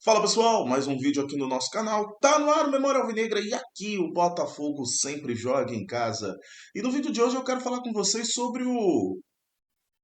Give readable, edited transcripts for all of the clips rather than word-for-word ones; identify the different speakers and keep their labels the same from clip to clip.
Speaker 1: Fala pessoal, mais um vídeo aqui no nosso canal. Tá no ar o Memória Alvinegra e aqui o Botafogo sempre joga em casa. E no vídeo de hoje eu quero falar com vocês sobre o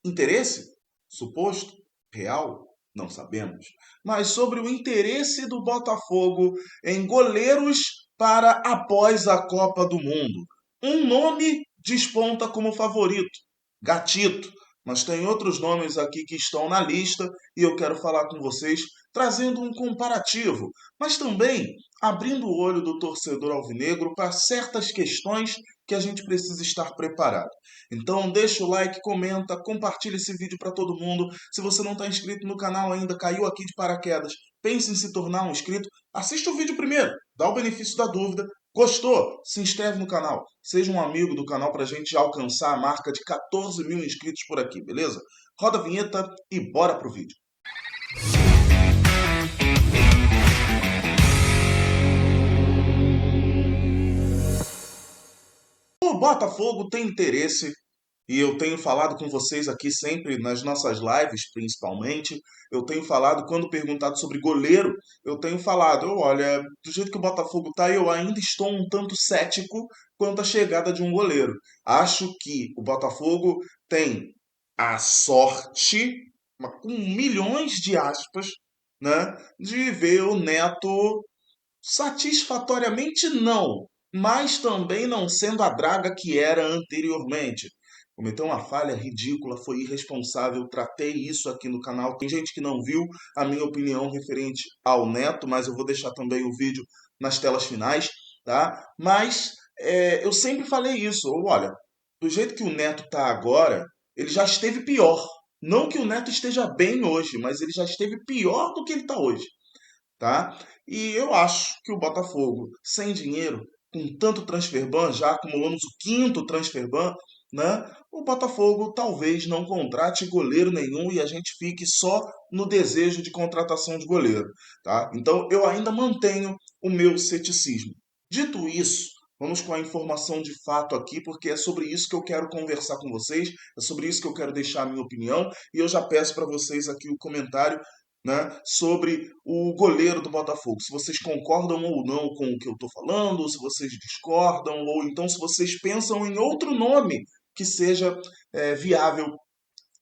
Speaker 1: interesse, suposto, real, não sabemos, mas sobre o interesse do Botafogo em goleiros para após a Copa do Mundo. Um nome desponta como favorito, Gatito, mas tem outros nomes aqui que estão na lista e eu quero falar com vocês trazendo um comparativo, mas também abrindo o olho do torcedor alvinegro para certas questões que a gente precisa estar preparado. Então deixa o like, comenta, compartilha esse vídeo para todo mundo. Se você não está inscrito no canal ainda, caiu aqui de paraquedas, pense em se tornar um inscrito, assiste o vídeo primeiro, dá o benefício da dúvida. Gostou? Se inscreve no canal, seja um amigo do canal para a gente alcançar a marca de 14 mil inscritos por aqui, beleza? Roda a vinheta e bora pro vídeo. O Botafogo tem interesse, e eu tenho falado com vocês aqui sempre nas nossas lives, principalmente. Eu tenho falado, quando perguntado sobre goleiro, eu tenho falado, olha, do jeito que o Botafogo tá, eu ainda estou um tanto cético quanto à chegada de um goleiro. Acho que o Botafogo tem a sorte, com milhões de aspas, né, de ver o Neto satisfatoriamente não, mas também não sendo a draga que era anteriormente. Cometeu uma falha ridícula, foi irresponsável, tratei isso aqui no canal. Tem gente que não viu a minha opinião referente ao Neto, mas eu vou deixar também o vídeo nas telas finais, tá? Mas eu sempre falei isso, olha, do jeito que o Neto tá agora, ele já esteve pior. Não que o Neto esteja bem hoje, mas ele já esteve pior do que ele está hoje, tá? E eu acho que o Botafogo, sem dinheiro, com tanto transfer ban, já acumulamos o quinto transfer ban, né? O Botafogo talvez não contrate goleiro nenhum e a gente fique só no desejo de contratação de goleiro, tá? Então eu ainda mantenho o meu ceticismo. Dito isso, vamos com a informação de fato aqui, porque é sobre isso que eu quero conversar com vocês, é sobre isso que eu quero deixar a minha opinião, e eu já peço para vocês aqui o comentário, né, sobre o goleiro do Botafogo. Se vocês concordam ou não com o que eu estou falando, se vocês discordam, ou então se vocês pensam em outro nome que seja viável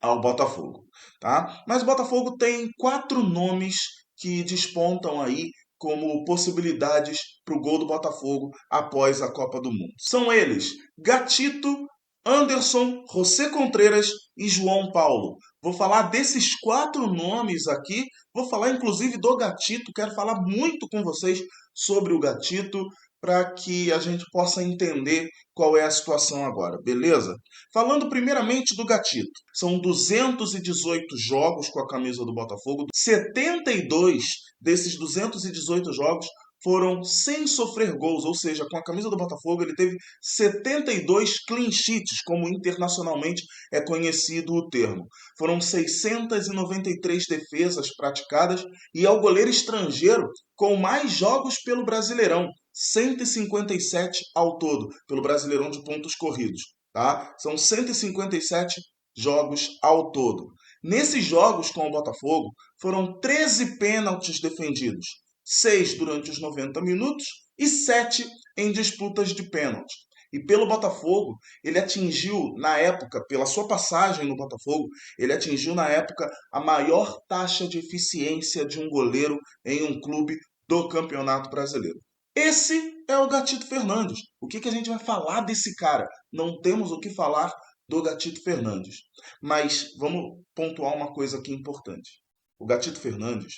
Speaker 1: ao Botafogo, tá? Mas o Botafogo tem quatro nomes que despontam aí como possibilidades para o gol do Botafogo após a Copa do Mundo. São eles: Gatito, Anderson, José Contreras e João Paulo. Vou falar desses quatro nomes aqui, vou falar inclusive do Gatito, quero falar muito com vocês sobre o Gatito para que a gente possa entender qual é a situação agora, beleza? Falando primeiramente do Gatito, são 218 jogos com a camisa do Botafogo, 72 desses 218 jogos foram sem sofrer gols, ou seja, com a camisa do Botafogo ele teve 72 clean sheets, como internacionalmente é conhecido o termo. Foram 693 defesas praticadas e é o goleiro estrangeiro com mais jogos pelo Brasileirão, 157 ao todo, pelo Brasileirão de pontos corridos, tá? São 157 jogos ao todo. Nesses jogos com o Botafogo, foram 13 pênaltis defendidos, 6 durante os 90 minutos e 7 em disputas de pênalti. E pelo Botafogo, ele atingiu, na época, pela sua passagem no Botafogo, ele atingiu, na época, a maior taxa de eficiência de um goleiro em um clube do Campeonato Brasileiro. Esse é o Gatito Fernandes. O que a gente vai falar desse cara? Não temos o que falar do Gatito Fernandes. Mas vamos pontuar uma coisa aqui importante. O Gatito Fernandes,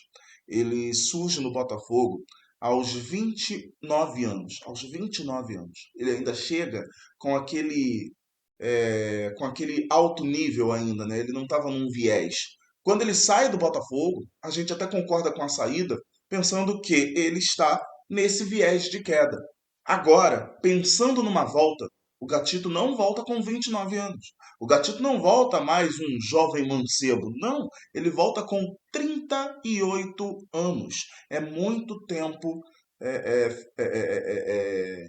Speaker 1: ele surge no Botafogo aos 29 anos. Aos 29 anos. Ele ainda chega com aquele alto nível ainda, né? Ele não estava num viés. Quando ele sai do Botafogo, a gente até concorda com a saída, pensando que ele está nesse viés de queda. Agora, pensando numa volta, o Gatito não volta com 29 anos. O Gatito não volta mais um jovem mancebo. Não, ele volta com 38 anos. É muito tempo é, é, é, é,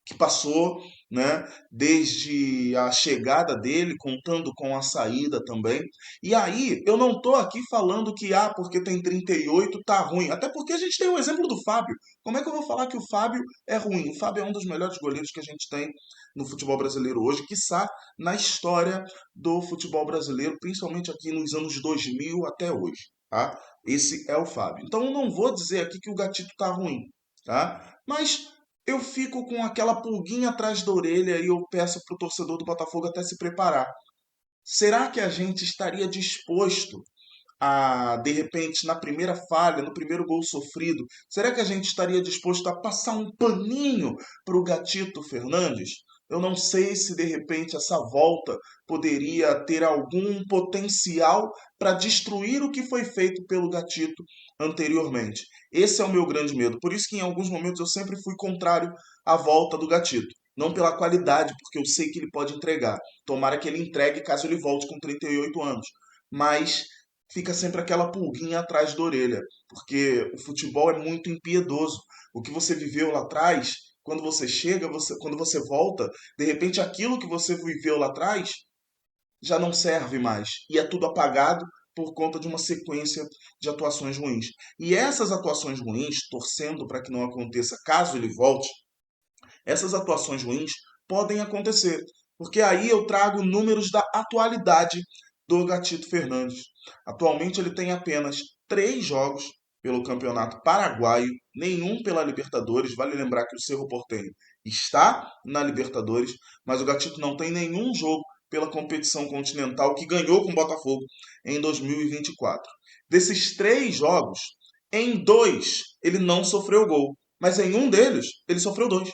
Speaker 1: que passou, né, desde a chegada dele, contando com a saída também. E aí, eu não estou aqui falando que, porque tem 38 tá ruim. Até porque a gente tem o exemplo do Fábio. Como é que eu vou falar que o Fábio é ruim? O Fábio é um dos melhores goleiros que a gente tem no futebol brasileiro hoje, quiçá na história do futebol brasileiro, principalmente aqui nos anos 2000 até hoje, tá? Esse é o Fábio. Então eu não vou dizer aqui que o Gatito tá ruim, tá? Mas eu fico com aquela pulguinha atrás da orelha e eu peço pro torcedor do Botafogo até se preparar. Será que a gente estaria disposto a, de repente, na primeira falha, no primeiro gol sofrido, será que a gente estaria disposto a passar um paninho para o Gatito Fernandes? Eu não sei se de repente essa volta poderia ter algum potencial para destruir o que foi feito pelo Gatito anteriormente. Esse é o meu grande medo. Por isso que em alguns momentos eu sempre fui contrário à volta do Gatito. Não pela qualidade, porque eu sei que ele pode entregar. Tomara que ele entregue caso ele volte com 38 anos. Mas fica sempre aquela pulguinha atrás da orelha, porque o futebol é muito impiedoso. O que você viveu lá atrás, quando você chega, quando você volta, de repente aquilo que você viveu lá atrás já não serve mais e é tudo apagado por conta de uma sequência de atuações ruins. E essas atuações ruins, torcendo para que não aconteça caso ele volte, essas atuações ruins podem acontecer, porque aí eu trago números da atualidade do Gatito Fernandes. Atualmente ele tem apenas 3 jogos pelo Campeonato Paraguaio, nenhum pela Libertadores. Vale lembrar que o Cerro Porteño está na Libertadores, mas o Gatito não tem nenhum jogo pela competição continental que ganhou com o Botafogo em 2024. Desses 3 jogos, em 2 ele não sofreu gol, mas em um deles ele sofreu 2.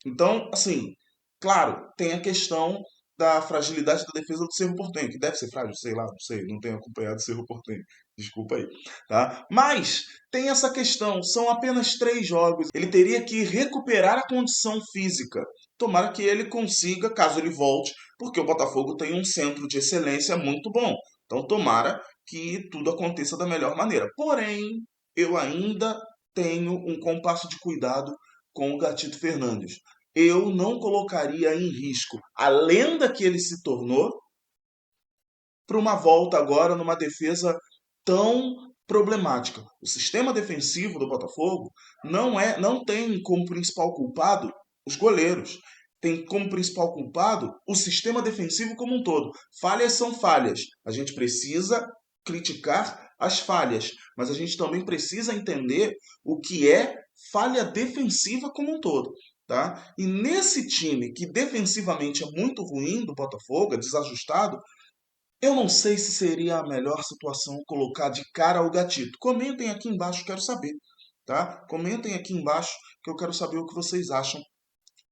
Speaker 1: Então, assim, claro, tem a questão da fragilidade da defesa do Cerro Porteño, que deve ser frágil, sei lá, não sei, não tenho acompanhado o Cerro Porteño, desculpa aí, tá? Mas tem essa questão, são apenas 3 jogos, ele teria que recuperar a condição física. Tomara que ele consiga, caso ele volte, porque o Botafogo tem um centro de excelência muito bom. Então, tomara que tudo aconteça da melhor maneira. Porém, eu ainda tenho um compasso de cuidado com o Gatito Fernandes. Eu não colocaria em risco a lenda que ele se tornou para uma volta agora numa defesa tão problemática. O sistema defensivo do Botafogo não tem como principal culpado os goleiros. Tem como principal culpado o sistema defensivo como um todo. Falhas são falhas. A gente precisa criticar as falhas, mas a gente também precisa entender o que é falha defensiva como um todo. Tá? E nesse time que defensivamente é muito ruim do Botafogo, é desajustado, eu não sei se seria a melhor situação colocar de cara ao Gatito. Comentem aqui embaixo, quero saber, tá? Comentem aqui embaixo que eu quero saber o que vocês acham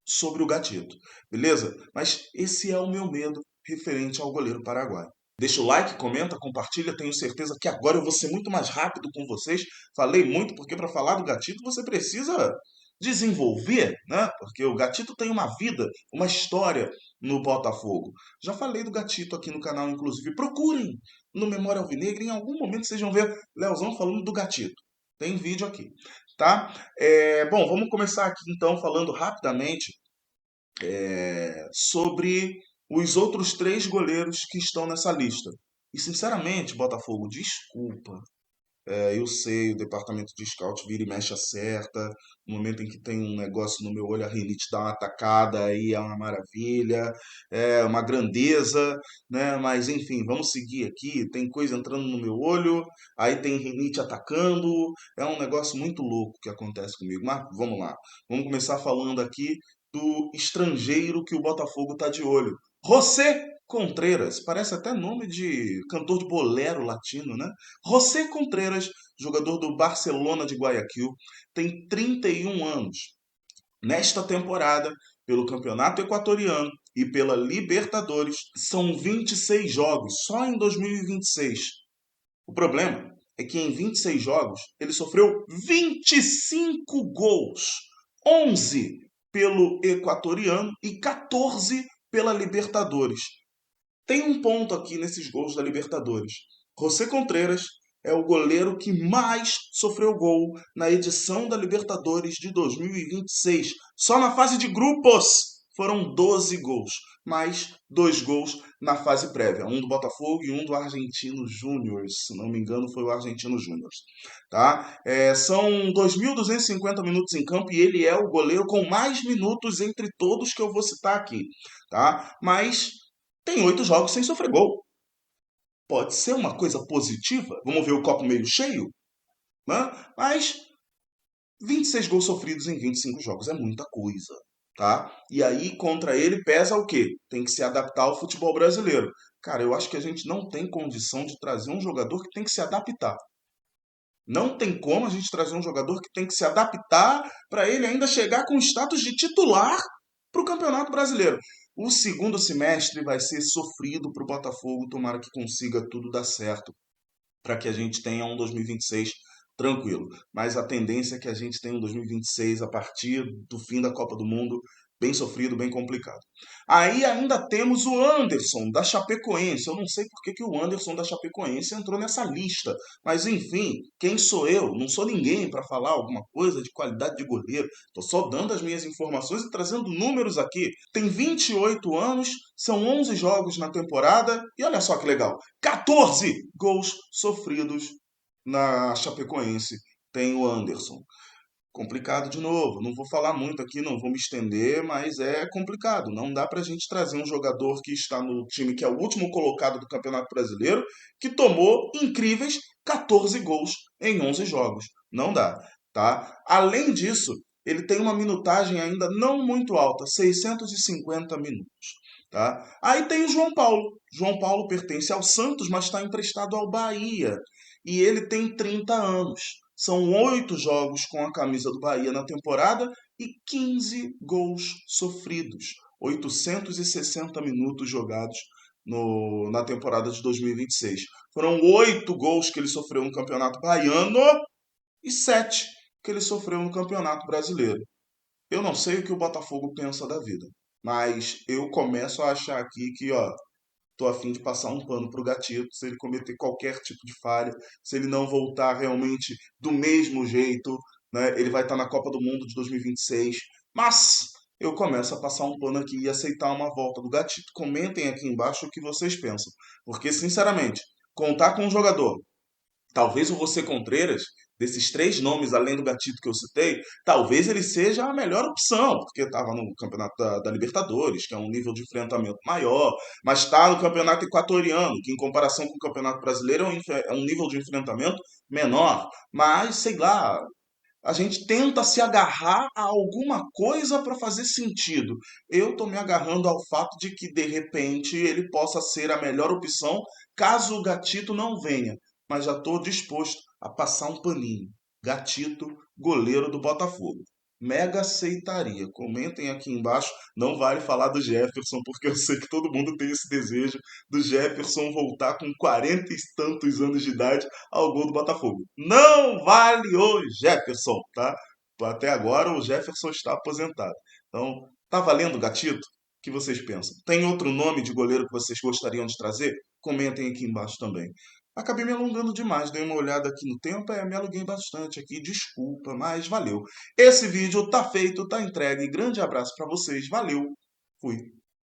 Speaker 1: sobre o Gatito, beleza? Mas esse é o meu medo referente ao goleiro paraguaio. Deixa o like, comenta, compartilha. Tenho certeza que agora eu vou ser muito mais rápido com vocês. Falei muito porque para falar do Gatito você precisa desenvolver, né? Porque o Gatito tem uma vida, uma história no Botafogo. Já falei do Gatito aqui no canal, inclusive. Procurem no Memória Alvinegra. Em algum momento vocês vão ver Leozão falando do Gatito. Tem vídeo aqui, tá? Bom, vamos começar aqui então falando rapidamente sobre os outros 3 goleiros que estão nessa lista. E sinceramente, Botafogo, desculpa. Eu sei, o departamento de scout vira e mexe acerta. No momento em que tem um negócio no meu olho, a rinite dá uma atacada, aí é uma maravilha, é uma grandeza, né? Mas enfim, vamos seguir aqui. Tem coisa entrando no meu olho, aí tem rinite atacando. É um negócio muito louco que acontece comigo. Mas vamos lá. Vamos começar falando aqui do estrangeiro que o Botafogo tá de olho. José Contreras, parece até nome de cantor de bolero latino, né? José Contreras, jogador do Barcelona de Guayaquil, tem 31 anos. Nesta temporada, pelo Campeonato Equatoriano e pela Libertadores, são 26 jogos, só em 2026. O problema é que em 26 jogos ele sofreu 25 gols, 11 pelo Equatoriano e 14 pela Libertadores. Tem um ponto aqui nesses gols da Libertadores. José Contreras é o goleiro que mais sofreu gol na edição da Libertadores de 2026. Só na fase de grupos foram 12 gols, mais 2 gols na fase prévia. Um do Botafogo e um do Argentino Júnior. Se não me engano, foi o Argentino Júnior. Tá? São 2.250 minutos em campo e ele é o goleiro com mais minutos entre todos que eu vou citar aqui. Tá? Mas tem 8 jogos sem sofrer gol. Pode ser uma coisa positiva, vamos ver o copo meio cheio, né? Mas 26 gols sofridos em 25 jogos é muita coisa, tá? E aí contra ele pesa o quê? Tem que se adaptar ao futebol brasileiro. Cara, eu acho que a gente não tem condição de trazer um jogador que tem que se adaptar. Não tem como a gente trazer um jogador que tem que se adaptar para ele ainda chegar com status de titular para o Campeonato Brasileiro. O segundo semestre vai ser sofrido para o Botafogo, tomara que consiga tudo dar certo para que a gente tenha um 2026 tranquilo. Mas a tendência é que a gente tenha um 2026 a partir do fim da Copa do Mundo bem sofrido, bem complicado. Aí ainda temos o Anderson da Chapecoense. Eu não sei por que o Anderson da Chapecoense entrou nessa lista, mas enfim, quem sou eu? Não sou ninguém para falar alguma coisa de qualidade de goleiro. Estou só dando as minhas informações e trazendo números aqui. Tem 28 anos, são 11 jogos na temporada e olha só que legal, 14 gols sofridos na Chapecoense. Tem o Anderson. Complicado de novo. Não vou falar muito aqui, não vou me estender, mas é complicado. Não dá pra gente trazer um jogador que está no time que é o último colocado do Campeonato Brasileiro, que tomou incríveis 14 gols em 11 jogos. Não dá, tá? Além disso, ele tem uma minutagem ainda não muito alta, 650 minutos, tá? Aí tem o João Paulo. João Paulo pertence ao Santos, mas está emprestado ao Bahia. E ele tem 30 anos. São 8 jogos com a camisa do Bahia na temporada e 15 gols sofridos. 860 minutos jogados na temporada de 2026. Foram 8 gols que ele sofreu no Campeonato Baiano e 7 que ele sofreu no Campeonato Brasileiro. Eu não sei o que o Botafogo pensa da vida, mas eu começo a achar aqui que, ó, tô a fim de passar um pano pro Gatito, se ele cometer qualquer tipo de falha, se ele não voltar realmente do mesmo jeito, né? Ele vai estar na Copa do Mundo de 2026. Mas eu começo a passar um pano aqui e aceitar uma volta do Gatito. Comentem aqui embaixo o que vocês pensam. Porque, sinceramente, contar com um jogador talvez o José Contreras, desses 3 nomes, além do Gatito que eu citei, talvez ele seja a melhor opção, porque estava no Campeonato da Libertadores, que é um nível de enfrentamento maior, mas está no Campeonato Equatoriano, que em comparação com o Campeonato Brasileiro é um nível de enfrentamento menor. Mas, sei lá, a gente tenta se agarrar a alguma coisa para fazer sentido. Eu estou me agarrando ao fato de que, de repente, ele possa ser a melhor opção caso o Gatito não venha. Mas já estou disposto a passar um paninho. Gatito, goleiro do Botafogo. Mega aceitaria. Comentem aqui embaixo. Não vale falar do Jefferson, porque eu sei que todo mundo tem esse desejo do Jefferson voltar com 40 e tantos anos de idade ao gol do Botafogo. Não vale o Jefferson, tá? Até agora o Jefferson está aposentado. Então, tá valendo, Gatito? O que vocês pensam? Tem outro nome de goleiro que vocês gostariam de trazer? Comentem aqui embaixo também. Acabei me alongando demais, dei uma olhada aqui no tempo, me aluguei bastante aqui, desculpa, mas valeu. Esse vídeo tá feito, tá entregue. Grande abraço para vocês, valeu, fui.